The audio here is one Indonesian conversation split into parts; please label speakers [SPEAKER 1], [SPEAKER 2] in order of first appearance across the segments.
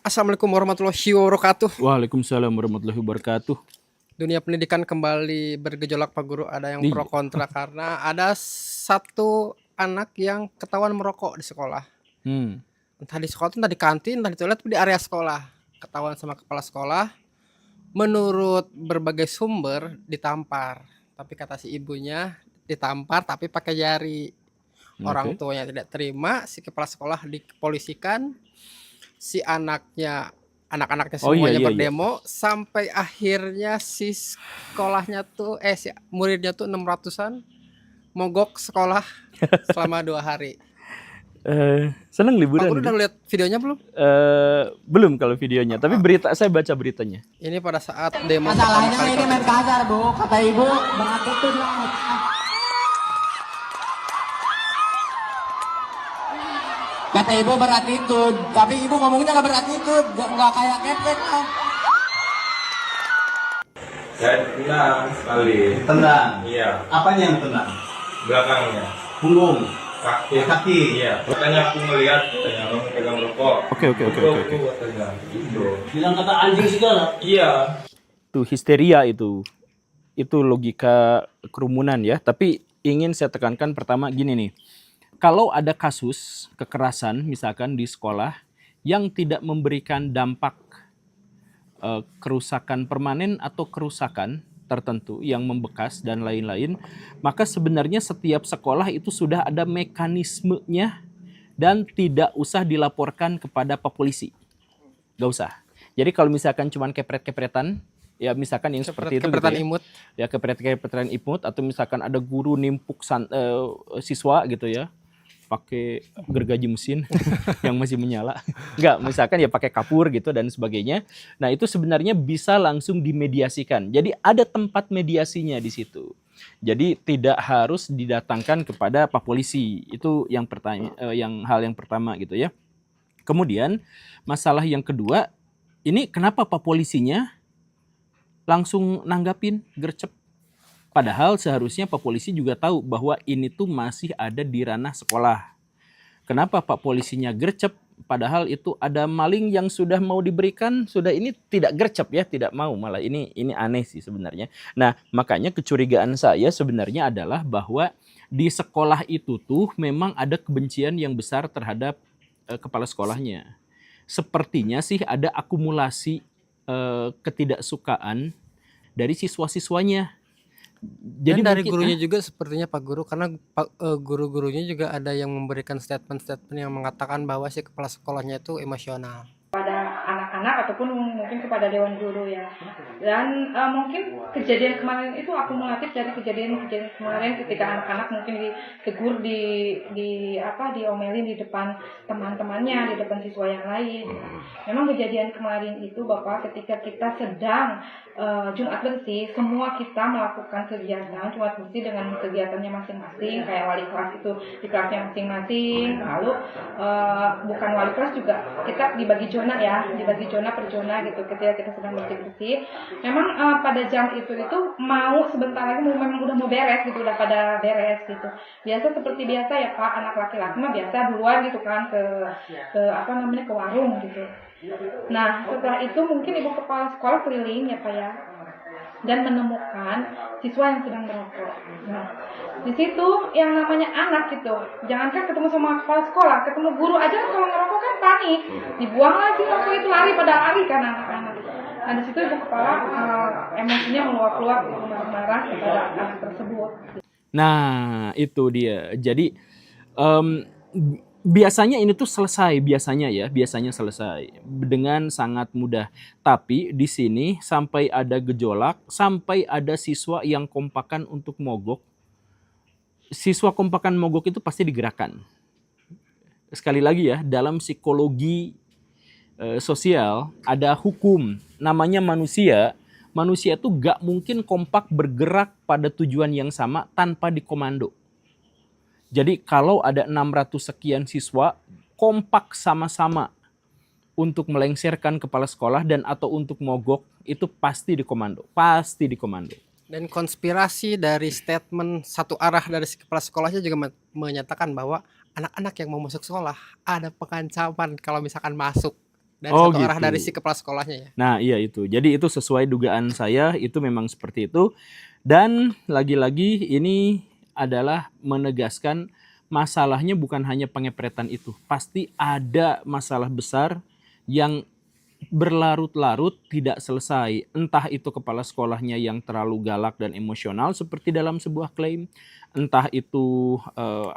[SPEAKER 1] Assalamualaikum warahmatullahi wabarakatuh.
[SPEAKER 2] Waalaikumsalam warahmatullahi wabarakatuh.
[SPEAKER 1] Dunia pendidikan kembali bergejolak Pak Guru, ada yang pro
[SPEAKER 2] Iya.
[SPEAKER 1] kontra karena ada satu anak yang ketahuan merokok di sekolah.
[SPEAKER 2] Hmm.
[SPEAKER 1] Entah di sekolah, entah di kantin, entah di toilet, di area sekolah. Ketahuan sama kepala sekolah. Menurut berbagai sumber ditampar, tapi kata si ibunya ditampar tapi pakai jari. Orang
[SPEAKER 2] Oke.
[SPEAKER 1] tuanya tidak terima, si kepala sekolah dipolisikan, si anak-anaknya
[SPEAKER 2] Oh iya
[SPEAKER 1] semuanya
[SPEAKER 2] iya iya.
[SPEAKER 1] berdemo sampai akhirnya si sekolahnya tuh si muridnya tuh 600-an mogok sekolah selama 2 hari.
[SPEAKER 2] Seneng
[SPEAKER 1] Pak
[SPEAKER 2] liburan
[SPEAKER 1] Guru
[SPEAKER 2] itu.
[SPEAKER 1] udah lihat videonya belum?
[SPEAKER 2] Belum kalau videonya, tapi saya baca beritanya.
[SPEAKER 1] Ini pada saat demo pertama
[SPEAKER 3] Masalahnya
[SPEAKER 1] kali
[SPEAKER 3] ini main kasar, Bu. Kata ibu, berat itu lah. Kata ibu berat itu, tapi ibu ngomongnya nggak berat itu, nggak kayak kepek lah.
[SPEAKER 4] Saya tenang sekali.
[SPEAKER 5] Tendang.
[SPEAKER 4] Iya,
[SPEAKER 5] Apanya yang tendang?
[SPEAKER 4] belakangnya.
[SPEAKER 5] Punggung.
[SPEAKER 4] Kaki. Iya. Katanya aku ngeliat, katanya kamu pegang rokok.
[SPEAKER 2] Oke.
[SPEAKER 4] Katanya. Gitu.
[SPEAKER 5] Bilang kata anjing segala.
[SPEAKER 4] Iya.
[SPEAKER 2] Itu histeria itu. Itu logika kerumunan ya. Tapi ingin saya tekankan pertama gini nih. Kalau ada kasus kekerasan misalkan di sekolah yang tidak memberikan dampak kerusakan permanen atau kerusakan tertentu yang membekas dan lain-lain, maka sebenarnya setiap sekolah itu sudah ada mekanismenya dan tidak usah dilaporkan kepada Pak Polisi. Gak usah. Jadi kalau misalkan cuman kepret-kepretan, ya misalkan yang seperti itu gitu
[SPEAKER 1] kepretan
[SPEAKER 2] ya.
[SPEAKER 1] imut.
[SPEAKER 2] Ya kepret-kepretan imut, atau misalkan ada guru nimpuk siswa gitu ya, pakai gergaji mesin yang masih menyala. Enggak, misalkan ya pakai kapur gitu dan sebagainya. Nah, itu sebenarnya bisa langsung dimediasikan. Jadi ada tempat mediasinya di situ. Jadi tidak harus didatangkan kepada Pak Polisi. Itu yang hal yang pertama gitu ya. Kemudian masalah yang kedua, ini kenapa Pak Polisinya langsung nanggapin gercep? Padahal seharusnya Pak Polisi juga tahu bahwa ini tuh masih ada di ranah sekolah. Kenapa Pak Polisinya gercep? Padahal itu ada maling yang sudah mau diberikan, sudah ini tidak gercep ya, tidak mau, malah ini aneh sih sebenarnya. Nah, makanya kecurigaan saya sebenarnya adalah bahwa di sekolah itu tuh memang ada kebencian yang besar terhadap kepala sekolahnya. Sepertinya sih ada akumulasi ketidaksukaan dari siswa-siswanya.
[SPEAKER 1] Dan dari
[SPEAKER 2] mungkin,
[SPEAKER 1] gurunya juga sepertinya Pak Guru, karena guru-gurunya juga ada yang memberikan statement-statement yang mengatakan bahwa si kepala sekolahnya itu emosional.
[SPEAKER 6] Pada anak-anak ataupun mungkin kepada dewan guru ya. Dan mungkin kejadian kemarin itu akumulatif dari kejadian kemarin ketika anak-anak mungkin ditegur diomelin di depan teman-temannya, di depan siswa yang lain. Memang kejadian kemarin itu Bapak, ketika kita sedang Jumat bersih, semua kita melakukan kegiatan Jumat bersih dengan kegiatannya masing-masing, kayak wali kelas itu di kelasnya masing-masing, lalu bukan wali kelas juga kita dibagi zona per zona gitu ketika kita sedang bersih-bersih. Memang pada jam itu mau sebentar lagi memang udah mau beres gitu, udah pada beres gitu. Biasa seperti biasa ya Pak, anak laki-laki mah biasa duluan gitu kan ke warung gitu. Nah, setelah itu mungkin ibu kepala sekolah keliling ya Pak ya, dan menemukan siswa yang sedang merokok. Nah, di situ yang namanya anak gitu, jangankan ketemu sama kepala sekolah, ketemu guru aja kalau ngerokok kan panik, dibuang lagi rokok itu, lari kan anak-anak. Nah, di situ ibu kepala emosinya meluap-luap gitu, marah-marah kepada anak tersebut.
[SPEAKER 2] Nah, itu dia. Jadi biasanya ini tuh biasanya selesai dengan sangat mudah. Tapi di sini sampai ada gejolak, sampai ada siswa yang kompakan untuk mogok. Siswa kompakan mogok itu pasti digerakkan. Sekali lagi ya, dalam psikologi sosial ada hukum, namanya manusia. Manusia tuh gak mungkin kompak bergerak pada tujuan yang sama tanpa dikomando. Jadi kalau ada 600 sekian siswa kompak sama-sama untuk melengsarkan kepala sekolah dan atau untuk mogok, itu pasti dikomando.
[SPEAKER 1] Dan konspirasi dari statement satu arah dari si kepala sekolahnya juga menyatakan bahwa anak-anak yang mau masuk sekolah ada pengancaman kalau misalkan masuk. dari
[SPEAKER 2] Oh,
[SPEAKER 1] satu arah
[SPEAKER 2] gitu.
[SPEAKER 1] dari si kepala sekolahnya ya.
[SPEAKER 2] Nah, iya itu. Jadi itu sesuai dugaan saya, itu memang seperti itu. Dan lagi-lagi ini adalah menegaskan masalahnya bukan hanya pengepretan itu. Pasti ada masalah besar yang berlarut-larut tidak selesai. Entah itu kepala sekolahnya yang terlalu galak dan emosional seperti dalam sebuah klaim. Entah itu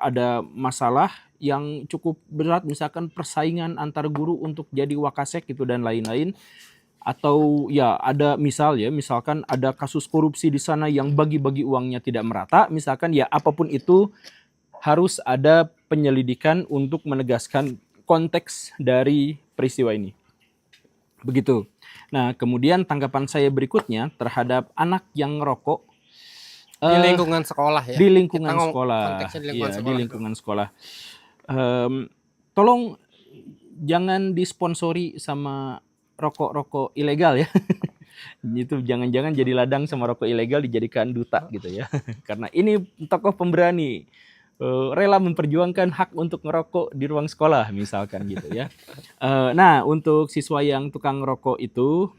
[SPEAKER 2] ada masalah yang cukup berat, misalkan persaingan antar guru untuk jadi wakasek gitu dan lain-lain. Atau ya ada misalkan ada kasus korupsi di sana yang bagi-bagi uangnya tidak merata, misalkan ya apapun itu harus ada penyelidikan untuk menegaskan konteks dari peristiwa ini. Begitu. Nah, kemudian tanggapan saya berikutnya terhadap anak yang ngerokok
[SPEAKER 1] Di lingkungan sekolah ya.
[SPEAKER 2] di lingkungan
[SPEAKER 1] Kita
[SPEAKER 2] sekolah.
[SPEAKER 1] konteksnya di lingkungan
[SPEAKER 2] Iya, di
[SPEAKER 1] sekolah.
[SPEAKER 2] lingkungan sekolah. Tolong jangan disponsori sama rokok-rokok ilegal ya. Itu jangan-jangan jadi ladang sama rokok ilegal dijadikan duta gitu ya. Karena ini tokoh pemberani rela memperjuangkan hak untuk ngerokok di ruang sekolah misalkan gitu ya. Nah, untuk siswa yang tukang ngerokok itu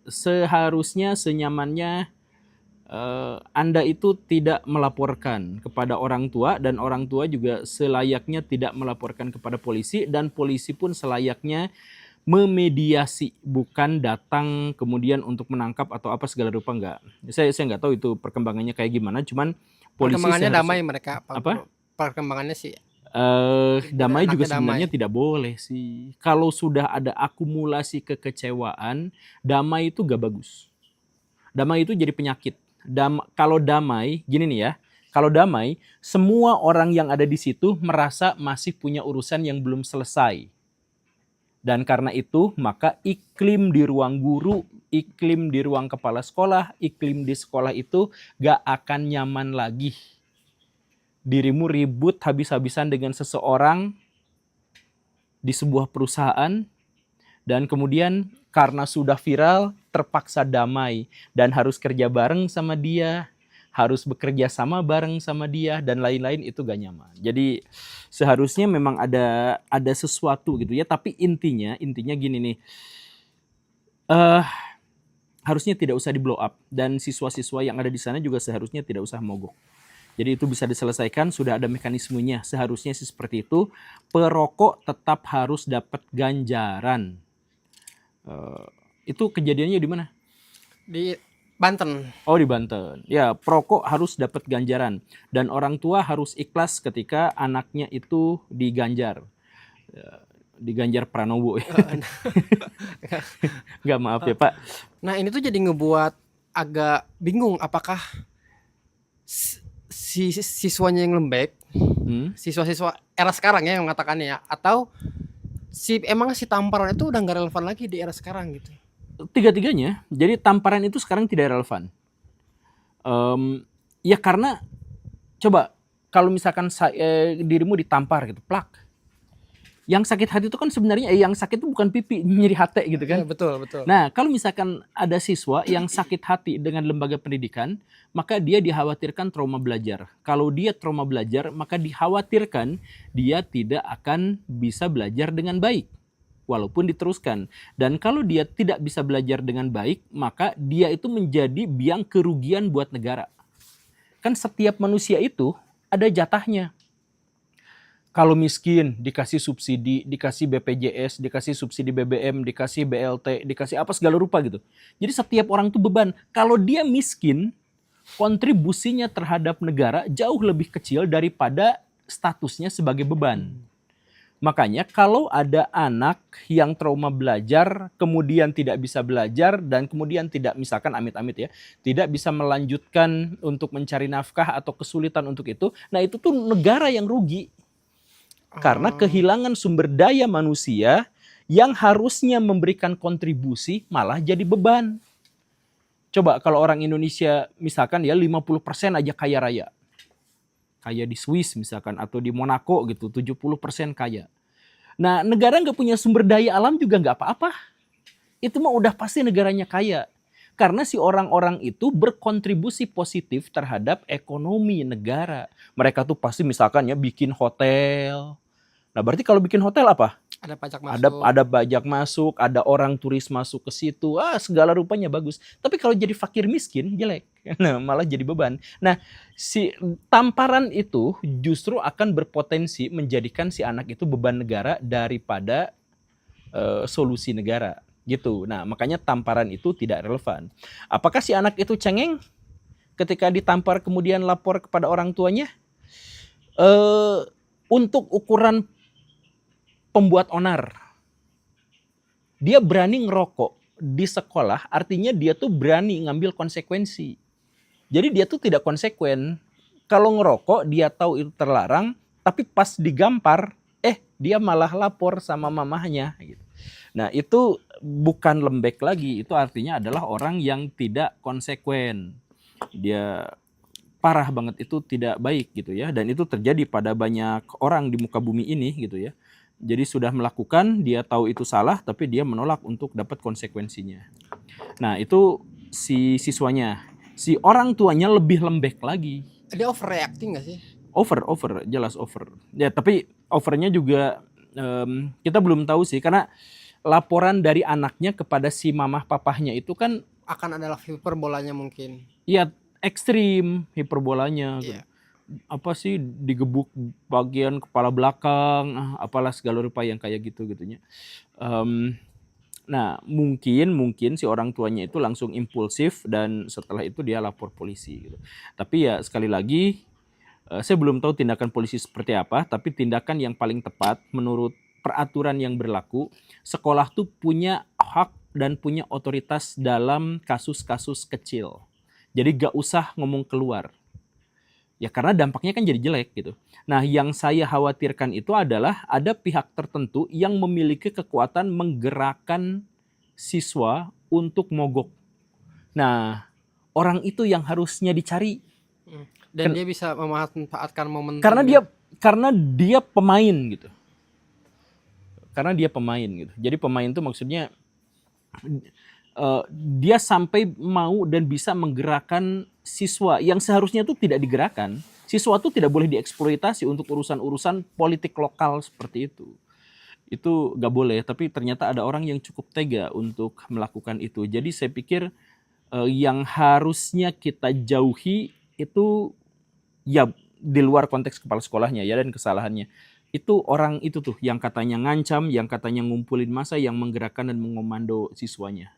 [SPEAKER 2] seharusnya senyamannya Anda itu tidak melaporkan kepada orang tua, dan orang tua juga selayaknya tidak melaporkan kepada polisi, dan polisi pun selayaknya memediasi, bukan datang kemudian untuk menangkap atau apa segala rupa, enggak. Saya nggak tahu itu perkembangannya kayak gimana, cuman polisi
[SPEAKER 1] Perkembangannya
[SPEAKER 2] seharusnya-
[SPEAKER 1] damai mereka Pak
[SPEAKER 2] Apa?
[SPEAKER 1] Guru. Perkembangannya sih
[SPEAKER 2] damai juga
[SPEAKER 1] anaknya
[SPEAKER 2] sebenarnya
[SPEAKER 1] damai.
[SPEAKER 2] tidak boleh sih. Kalau sudah ada akumulasi kekecewaan, damai itu gak bagus. Damai itu jadi penyakit. Kalau damai, gini nih ya, kalau damai, semua orang yang ada di situ merasa masih punya urusan yang belum selesai. Dan karena itu, maka iklim di ruang guru, iklim di ruang kepala sekolah, iklim di sekolah itu gak akan nyaman lagi. Dirimu ribut habis-habisan dengan seseorang di sebuah perusahaan, dan kemudian karena sudah viral, terpaksa damai, dan harus kerja bareng sama dia, harus bekerja sama bareng sama dia, dan lain-lain, itu gak nyaman. Jadi seharusnya memang ada sesuatu gitu ya, tapi intinya gini nih, harusnya tidak usah di blow up, dan siswa-siswa yang ada di sana juga seharusnya tidak usah mogok. Jadi itu bisa diselesaikan, sudah ada mekanismenya. Seharusnya sih seperti itu. Perokok tetap harus dapat ganjaran. Itu kejadiannya di mana?
[SPEAKER 1] Di Banten.
[SPEAKER 2] Oh, di Banten. Ya, perokok harus dapat ganjaran. Dan orang tua harus ikhlas ketika anaknya itu diganjar. Diganjar Pranowo. Nggak, maaf ya Pak.
[SPEAKER 1] Nah, ini tuh jadi ngebuat agak bingung apakah si siswanya yang lembek, siswa-siswa era sekarang ya yang mengatakannya ya, atau emang si tamparan itu udah nggak relevan lagi di era sekarang gitu.
[SPEAKER 2] Tiga-tiganya. Jadi tamparan itu sekarang tidak relevan. Ya karena coba kalau misalkan dirimu ditampar gitu, plak. Yang sakit hati itu kan sebenarnya yang sakit itu bukan pipi, nyeri hati gitu kan.
[SPEAKER 1] Ya, betul.
[SPEAKER 2] Nah, kalau misalkan ada siswa yang sakit hati dengan lembaga pendidikan, maka dia dikhawatirkan trauma belajar. Kalau dia trauma belajar, maka dikhawatirkan dia tidak akan bisa belajar dengan baik, walaupun diteruskan. Dan kalau dia tidak bisa belajar dengan baik, maka dia itu menjadi biang kerugian buat negara. Kan setiap manusia itu ada jatahnya. Kalau miskin dikasih subsidi, dikasih BPJS, dikasih subsidi BBM, dikasih BLT, dikasih apa segala rupa gitu. Jadi setiap orang tuh beban. Kalau dia miskin, kontribusinya terhadap negara jauh lebih kecil daripada statusnya sebagai beban. Makanya kalau ada anak yang trauma belajar, kemudian tidak bisa belajar, dan kemudian tidak, misalkan amit-amit ya, tidak bisa melanjutkan untuk mencari nafkah atau kesulitan untuk itu, nah itu tuh negara yang rugi. Karena kehilangan sumber daya manusia yang harusnya memberikan kontribusi malah jadi beban. Coba kalau orang Indonesia misalkan ya 50% aja kaya raya. Kaya di Swiss misalkan atau di Monaco gitu, 70% kaya. Nah, negara nggak punya sumber daya alam juga nggak apa-apa. Itu mah udah pasti negaranya kaya. Karena si orang-orang itu berkontribusi positif terhadap ekonomi negara. Mereka tuh pasti misalkan ya bikin hotel. Nah, berarti kalau bikin hotel apa?
[SPEAKER 1] Ada pajak
[SPEAKER 2] Ada
[SPEAKER 1] masuk.
[SPEAKER 2] ada bajak masuk, ada orang turis masuk ke situ, segala rupanya bagus. Tapi kalau jadi fakir miskin jelek, nah malah jadi beban. Nah, si tamparan itu justru akan berpotensi menjadikan si anak itu beban negara daripada solusi negara gitu. Nah, makanya tamparan itu tidak relevan. Apakah si anak itu cengeng ketika ditampar kemudian lapor kepada orang tuanya? Untuk ukuran pembuat onar, dia berani ngerokok di sekolah, artinya dia tuh berani ngambil konsekuensi. Jadi dia tuh tidak konsekuen. Kalau ngerokok dia tahu itu terlarang, tapi pas digampar, dia malah lapor sama mamahnya. Gitu. Nah itu bukan lembek lagi, itu artinya adalah orang yang tidak konsekuen. Dia parah banget, itu tidak baik gitu ya. Dan itu terjadi pada banyak orang di muka bumi ini gitu ya. Jadi sudah melakukan, dia tahu itu salah, tapi dia menolak untuk dapat konsekuensinya. Nah itu si siswanya. Si orang tuanya lebih lembek lagi.
[SPEAKER 1] Dia overreacting gak sih?
[SPEAKER 2] Over, jelas over. Ya tapi overnya juga kita belum tahu sih, karena laporan dari anaknya kepada si mamah papahnya itu kan
[SPEAKER 1] Akan adalah hiperbolanya mungkin.
[SPEAKER 2] ya ekstrim hiperbolanya.
[SPEAKER 1] Iya.
[SPEAKER 2] Apa sih, digebuk bagian kepala belakang, apalah segala rupa yang kayak gitunya. Nah mungkin si orang tuanya itu langsung impulsif dan setelah itu dia lapor polisi gitu. Tapi ya sekali lagi saya belum tahu tindakan polisi seperti apa, tapi tindakan yang paling tepat menurut peraturan yang berlaku, sekolah tuh punya hak dan punya otoritas dalam kasus-kasus kecil. Jadi gak usah ngomong keluar. Ya karena dampaknya kan jadi jelek gitu. Nah yang saya khawatirkan itu adalah ada pihak tertentu yang memiliki kekuatan menggerakkan siswa untuk mogok. Nah orang itu yang harusnya dicari.
[SPEAKER 1] Dan dia bisa memanfaatkan momen.
[SPEAKER 2] Karena dia pemain gitu. Karena dia pemain gitu. Jadi pemain itu maksudnya dia sampai mau dan bisa menggerakkan siswa yang seharusnya itu tidak digerakkan. Siswa itu tidak boleh dieksploitasi untuk urusan-urusan politik lokal seperti itu. Itu gak boleh, tapi ternyata ada orang yang cukup tega untuk melakukan itu. Jadi saya pikir yang harusnya kita jauhi itu ya di luar konteks kepala sekolahnya ya dan kesalahannya. Itu orang itu tuh yang katanya ngancam, yang katanya ngumpulin massa, yang menggerakkan dan mengomando siswanya.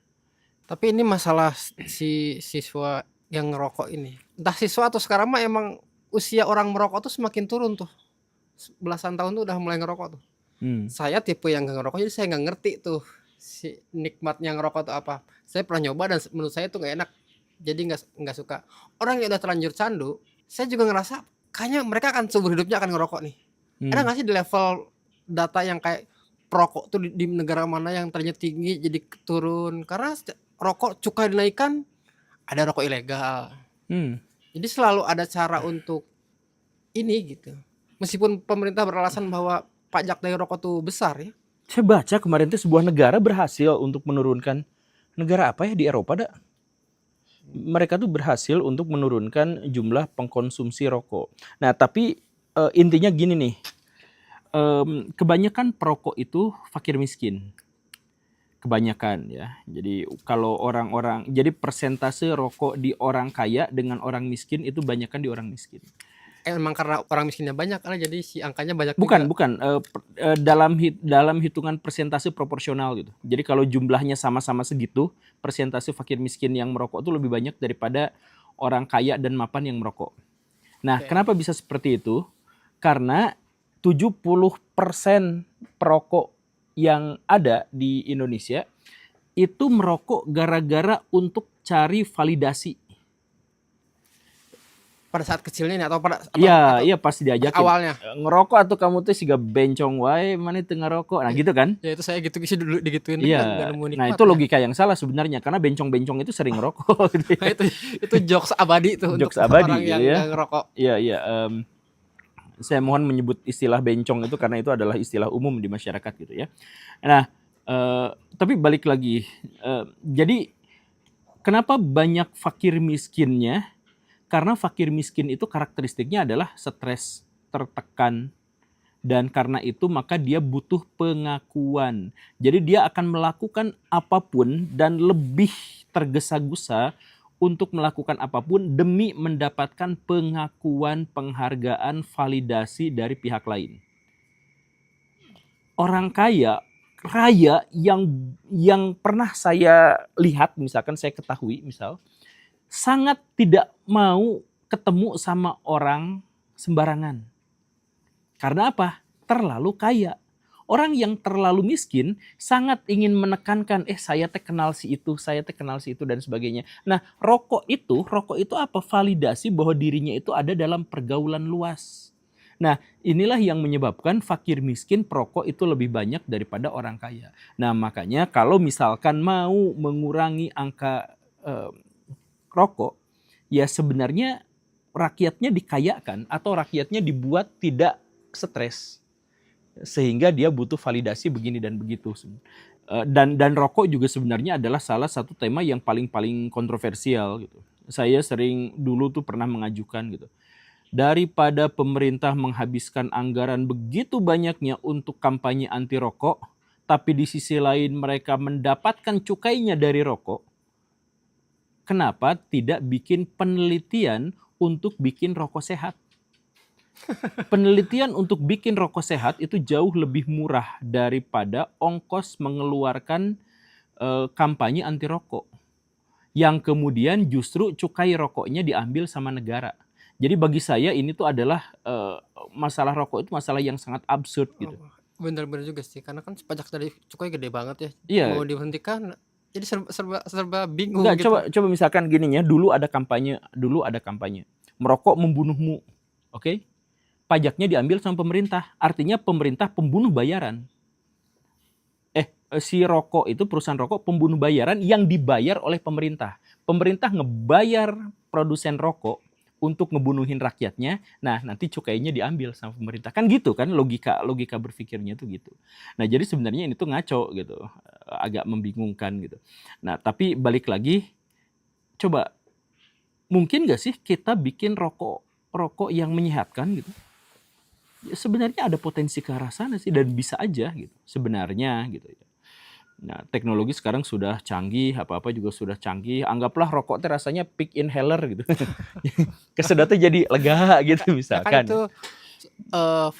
[SPEAKER 1] Tapi ini masalah si siswa yang ngerokok ini. Entah siswa atau sekarang mah emang usia orang merokok tuh semakin turun tuh. Belasan tahun tuh udah mulai ngerokok tuh. Saya tipe yang gak ngerokok, jadi saya gak ngerti tuh si nikmatnya ngerokok tuh apa. Saya pernah nyoba dan menurut saya tuh gak enak. Jadi gak suka. Orang yang udah terlanjur candu, saya juga ngerasa kayaknya mereka akan seumur hidupnya akan ngerokok nih. Ada gak sih di level data yang kayak perokok tuh di negara mana yang tadinya tinggi jadi turun? Karena rokok cukai dinaikkan, ada rokok ilegal. Jadi selalu ada cara untuk ini gitu. Meskipun pemerintah beralasan bahwa pajak dari rokok tuh besar ya.
[SPEAKER 2] Saya baca kemarin tuh sebuah negara berhasil untuk menurunkan, negara apa ya di Eropa dah? Mereka tuh berhasil untuk menurunkan jumlah pengkonsumsi rokok. Nah tapi intinya gini nih, kebanyakan perokok itu fakir miskin. Kebanyakan ya. Jadi kalau jadi persentase rokok di orang kaya dengan orang miskin itu banyakan di orang miskin.
[SPEAKER 1] Emang karena orang miskinnya banyak karena jadi si angkanya banyak
[SPEAKER 2] Bukan.
[SPEAKER 1] juga.
[SPEAKER 2] Dalam hitungan persentase proporsional gitu. Jadi kalau jumlahnya sama-sama segitu, persentase fakir miskin yang merokok itu lebih banyak daripada orang kaya dan mapan yang merokok. Nah, kenapa bisa seperti itu? Karena 70% perokok yang ada di Indonesia itu merokok gara-gara untuk cari validasi.
[SPEAKER 1] Pada saat kecilnya ini atau
[SPEAKER 2] Iya pasti diajakin.
[SPEAKER 1] Awalnya.
[SPEAKER 2] Ngerokok atau kamu tuh siga bencong wae mana itu ngerokok. Nah gitu kan?
[SPEAKER 1] Ya itu saya gitu sih dulu digituin.
[SPEAKER 2] Iya. Nah itu logika yang salah sebenarnya karena bencong-bencong itu sering ngerokok. Gitu ya.
[SPEAKER 1] Nah, itu jokes abadi tuh
[SPEAKER 2] Jokes
[SPEAKER 1] untuk
[SPEAKER 2] abadi,
[SPEAKER 1] orang
[SPEAKER 2] gitu
[SPEAKER 1] yang
[SPEAKER 2] ya.
[SPEAKER 1] nggak ngerokok.
[SPEAKER 2] Iya. Saya mohon menyebut istilah bencong itu karena itu adalah istilah umum di masyarakat gitu ya. Nah, tapi balik lagi. Jadi kenapa banyak fakir miskinnya? Karena fakir miskin itu karakteristiknya adalah stres, tertekan, Dan karena itu maka dia butuh pengakuan. Jadi dia akan melakukan apapun dan lebih tergesa-gesa untuk melakukan apapun demi mendapatkan pengakuan, penghargaan, validasi dari pihak lain. Orang raya yang pernah saya lihat, misalkan saya ketahui, sangat tidak mau ketemu sama orang sembarangan. Karena apa? Terlalu kaya. Orang yang terlalu miskin sangat ingin menekankan, saya teh kenal si itu, saya teh kenal si itu dan sebagainya. Nah, rokok itu apa? Validasi bahwa dirinya itu ada dalam pergaulan luas. Nah, inilah yang menyebabkan fakir miskin perokok itu lebih banyak daripada orang kaya. Nah, makanya kalau misalkan mau mengurangi angka rokok, ya sebenarnya rakyatnya dikayakan atau rakyatnya dibuat tidak stres sehingga dia butuh validasi begini dan begitu. Dan rokok juga sebenarnya adalah salah satu tema yang paling kontroversial gitu. Saya sering dulu tuh pernah mengajukan gitu. Daripada pemerintah menghabiskan anggaran begitu banyaknya untuk kampanye anti rokok, tapi di sisi lain mereka mendapatkan cukainya dari rokok, kenapa tidak bikin penelitian untuk bikin rokok sehat? Penelitian untuk bikin rokok sehat itu jauh lebih murah daripada ongkos mengeluarkan kampanye anti rokok. Yang kemudian justru cukai rokoknya diambil sama negara. Jadi bagi saya ini tuh adalah masalah rokok itu masalah yang sangat absurd gitu.
[SPEAKER 1] Bener-bener juga sih, karena kan pajak dari cukai gede banget ya.
[SPEAKER 2] Iya.
[SPEAKER 1] Mau dihentikan, jadi serba bingung
[SPEAKER 2] Enggak,
[SPEAKER 1] gitu.
[SPEAKER 2] coba misalkan gininya, dulu ada kampanye. Merokok membunuhmu. Oke? Pajaknya diambil sama pemerintah. Artinya pemerintah pembunuh bayaran. Si rokok itu perusahaan rokok pembunuh bayaran yang dibayar oleh pemerintah. Pemerintah ngebayar produsen rokok untuk ngebunuhin rakyatnya. Nah, nanti cukainya diambil sama pemerintah. Kan gitu kan logika berpikirnya tuh gitu. Nah, jadi sebenarnya ini tuh ngaco gitu. Agak membingungkan gitu. Nah, tapi balik lagi, coba mungkin gak sih kita bikin rokok yang menyehatkan gitu? Ya, sebenarnya ada potensi ke arah sana sih dan bisa aja gitu sebenarnya gitu ya. Nah, teknologi sekarang sudah canggih, apa-apa juga sudah canggih. Anggaplah rokok teh rasanya pig inhaler gitu. Kesedotnya jadi lega gitu misalkan.
[SPEAKER 1] Kan itu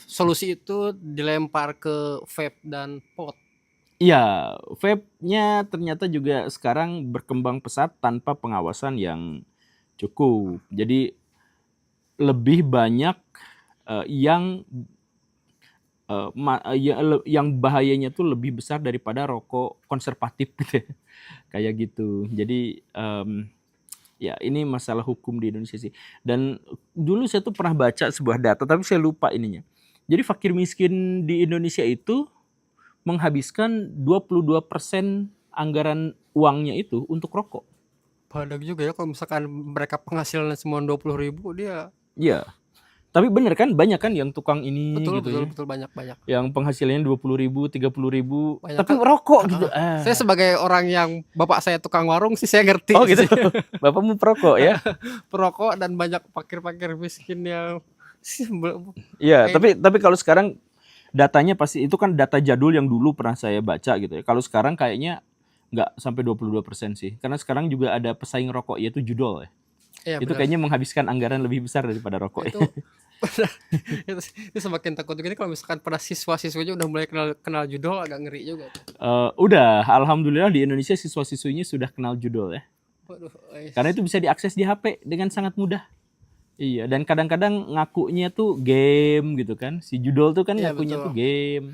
[SPEAKER 1] solusi itu dilempar ke vape dan pot.
[SPEAKER 2] Iya, vape-nya ternyata juga sekarang berkembang pesat tanpa pengawasan yang cukup. Jadi lebih banyak yang bahayanya tuh lebih besar daripada rokok konservatif gitu. Kayak gitu. Jadi ya ini masalah hukum di Indonesia sih. Dan dulu saya tuh pernah baca sebuah data tapi saya lupa ininya. Jadi fakir miskin di Indonesia itu menghabiskan 22% anggaran uangnya itu untuk rokok.
[SPEAKER 1] Padak juga ya kalau misalkan mereka penghasilannya semua 20.000 dia.
[SPEAKER 2] Iya. Tapi bener kan banyak kan yang tukang ini
[SPEAKER 1] betul banyak.
[SPEAKER 2] Yang penghasilannya 20.000, 30.000, tapi
[SPEAKER 1] kan,
[SPEAKER 2] rokok gitu.
[SPEAKER 1] Saya sebagai orang yang bapak saya tukang warung sih saya ngerti.
[SPEAKER 2] Oh gitu. Bapakmu perokok ya?
[SPEAKER 1] Perokok dan banyak fakir miskin yang
[SPEAKER 2] iya, tapi kalau sekarang datanya pasti itu kan data jadul yang dulu pernah saya baca gitu ya. Kalau sekarang kayaknya nggak sampai 22% sih. Karena sekarang juga ada pesaing rokok yaitu judol ya.
[SPEAKER 1] Iya,
[SPEAKER 2] itu benar. Kayaknya menghabiskan anggaran lebih besar daripada rokok.
[SPEAKER 1] Itu semakin takut gini kalau misalkan pada siswa-siswanya udah mulai kenal judol agak ngeri juga.
[SPEAKER 2] Udah, alhamdulillah di Indonesia siswa-siswinya sudah kenal judol ya.
[SPEAKER 1] Waduh,
[SPEAKER 2] karena itu bisa diakses di HP dengan sangat mudah. Iya, dan kadang-kadang ngakunya tuh game gitu kan. Si judol tuh kan ngakunya betul. Tuh game.